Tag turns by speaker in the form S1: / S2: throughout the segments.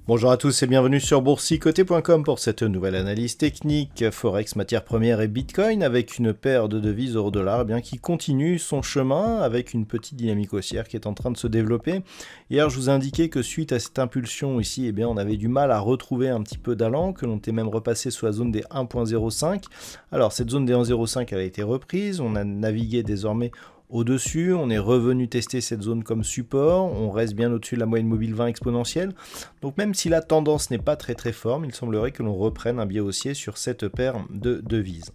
S1: Bonjour à tous et bienvenue sur boursicoté.com pour cette nouvelle analyse technique Forex, matières premières et Bitcoin avec une paire de devises euro-dollar qui continue son chemin avec une petite dynamique haussière qui est en train de se développer. Hier, je vous ai indiqué que suite à cette impulsion ici, on avait du mal à retrouver un petit peu d'allant, que l'on était même repassé sous la zone des 1.05. Alors, cette zone des 1.05, elle a été reprise, on a navigué désormais au-dessus, on est revenu tester cette zone comme support, on reste bien au-dessus de la moyenne mobile 20 exponentielle. Donc même si la tendance n'est pas très forte, il semblerait que l'on reprenne un biais haussier sur cette paire de devises.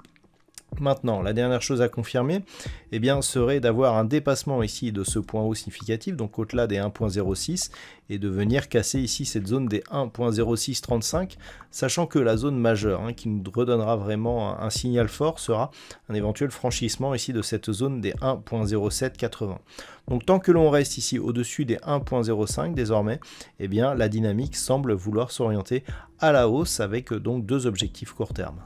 S1: Maintenant, la dernière chose à confirmer, serait d'avoir un dépassement ici de ce point haut significatif, donc au-delà des 1.06, et de venir casser ici cette zone des 1.0635, sachant que la zone majeure, qui nous redonnera vraiment un signal fort, sera un éventuel franchissement ici de cette zone des 1.0780. Donc tant que l'on reste ici au-dessus des 1.05 désormais, la dynamique semble vouloir s'orienter à la hausse avec donc deux objectifs court terme.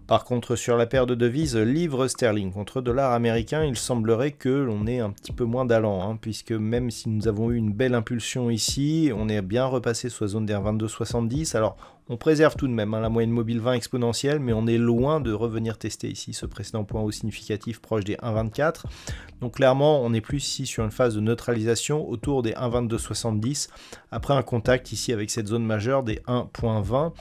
S1: Par contre, sur la paire de devises livre sterling contre dollar américain, il semblerait que l'on ait un petit peu moins d'allant, puisque même si nous avons eu une belle impulsion ici, on est bien repassé sous la zone des 1,2270. Alors, on préserve tout de même la moyenne mobile 20 exponentielle, mais on est loin de revenir tester ici ce précédent point haut significatif proche des 1,24. Donc clairement, on est plus ici sur une phase de neutralisation autour des 1,2270, après un contact ici avec cette zone majeure des 1,20.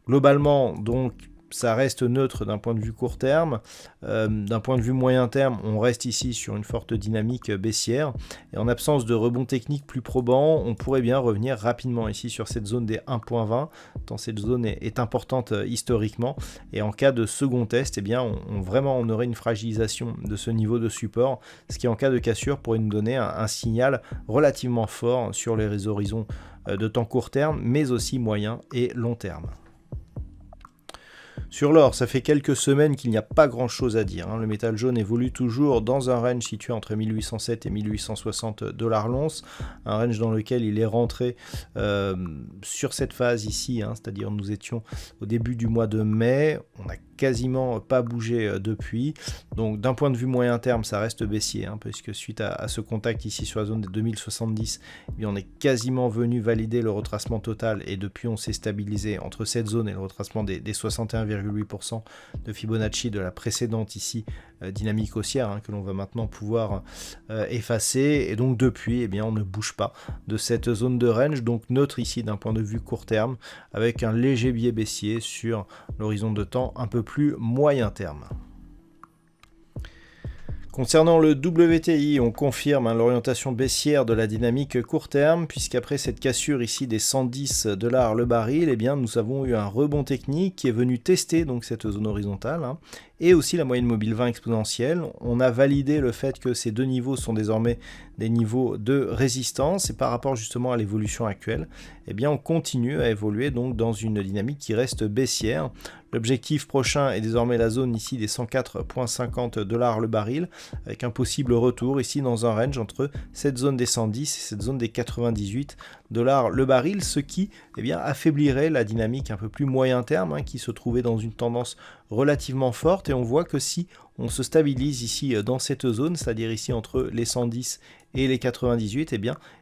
S1: Globalement, donc, ça reste neutre d'un point de vue court terme. D'un point de vue moyen terme, on reste ici sur une forte dynamique baissière. Et en absence de rebond technique plus probant, on pourrait bien revenir rapidement ici sur cette zone des 1.20, tant cette zone est importante historiquement. Et en cas de second test, on aurait une fragilisation de ce niveau de support, ce qui en cas de cassure pourrait nous donner un signal relativement fort sur les horizons de temps court terme, mais aussi moyen et long terme. Sur l'or, ça fait quelques semaines qu'il n'y a pas grand chose à dire. Le métal jaune évolue toujours dans un range situé entre 1807 et 1860 $ l'once, un range dans lequel il est rentré sur cette phase ici, c'est-à-dire nous étions au début du mois de mai, on n'a quasiment pas bougé depuis. Donc d'un point de vue moyen terme, ça reste baissier, puisque suite à ce contact ici sur la zone des 2070, on est quasiment venu valider le retracement total et depuis on s'est stabilisé entre cette zone et le retracement des 61,8% de Fibonacci de la précédente ici dynamique haussière que l'on va maintenant pouvoir effacer, et donc depuis on ne bouge pas de cette zone de range, donc neutre ici d'un point de vue court terme avec un léger biais baissier sur l'horizon de temps un peu plus moyen terme. Concernant le WTI, on confirme l'orientation baissière de la dynamique court terme, puisqu'après cette cassure ici des 110 $ le baril, nous avons eu un rebond technique qui est venu tester donc cette zone horizontale, et aussi la moyenne mobile 20 exponentielle. On a validé le fait que ces deux niveaux sont désormais des niveaux de résistance, et par rapport justement à l'évolution actuelle, on continue à évoluer donc dans une dynamique qui reste baissière. L'objectif prochain est désormais la zone ici des 104,50 $ le baril, avec un possible retour ici dans un range entre cette zone des 110 et cette zone des 98 $ le baril, ce qui affaiblirait la dynamique un peu plus moyen terme qui se trouvait dans une tendance relativement forte, et on voit que si on se stabilise ici dans cette zone, c'est-à-dire ici entre les 110 et les 98,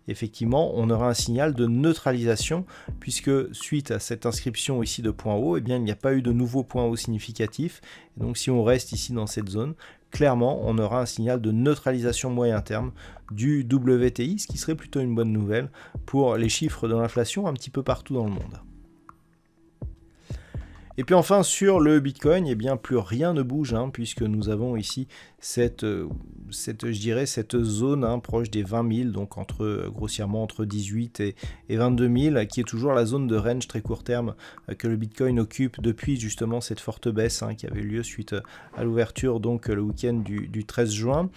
S1: effectivement on aura un signal de neutralisation, puisque suite à cette inscription ici de point haut, il n'y a pas eu de nouveau point haut significatif, et donc si on reste ici dans cette zone, clairement on aura un signal de neutralisation moyen terme du WTI, ce qui serait plutôt une bonne nouvelle pour les chiffres de l'inflation un petit peu partout dans le monde. Et puis enfin sur le Bitcoin, plus rien ne bouge, puisque nous avons ici cette zone proche des 20 000, donc grossièrement entre 18 et 22 000, qui est toujours la zone de range très court terme que le Bitcoin occupe depuis justement cette forte baisse qui avait eu lieu suite à l'ouverture donc le week-end du 13 juin.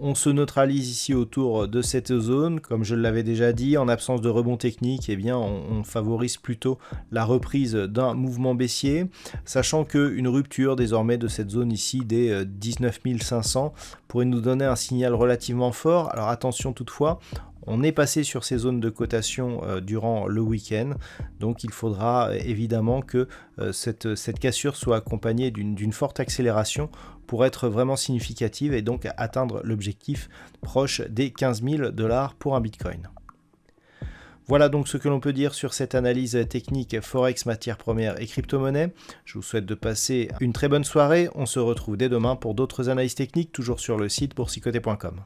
S1: On se neutralise ici autour de cette zone, comme je l'avais déjà dit, en absence de rebond technique, eh bien on favorise plutôt la reprise d'un mouvement baissier, sachant qu'une rupture désormais de cette zone ici des 19 500 pourrait nous donner un signal relativement fort. Alors attention toutefois, on est passé sur ces zones de cotation durant le week-end, donc il faudra évidemment que cette cassure soit accompagnée d'une forte accélération pour être vraiment significative et donc atteindre l'objectif proche des 15 000 $ pour un Bitcoin. Voilà donc ce que l'on peut dire sur cette analyse technique Forex, matières premières et crypto-monnaies. Je vous souhaite de passer une très bonne soirée. On se retrouve dès demain pour d'autres analyses techniques, toujours sur le site boursicoté.com.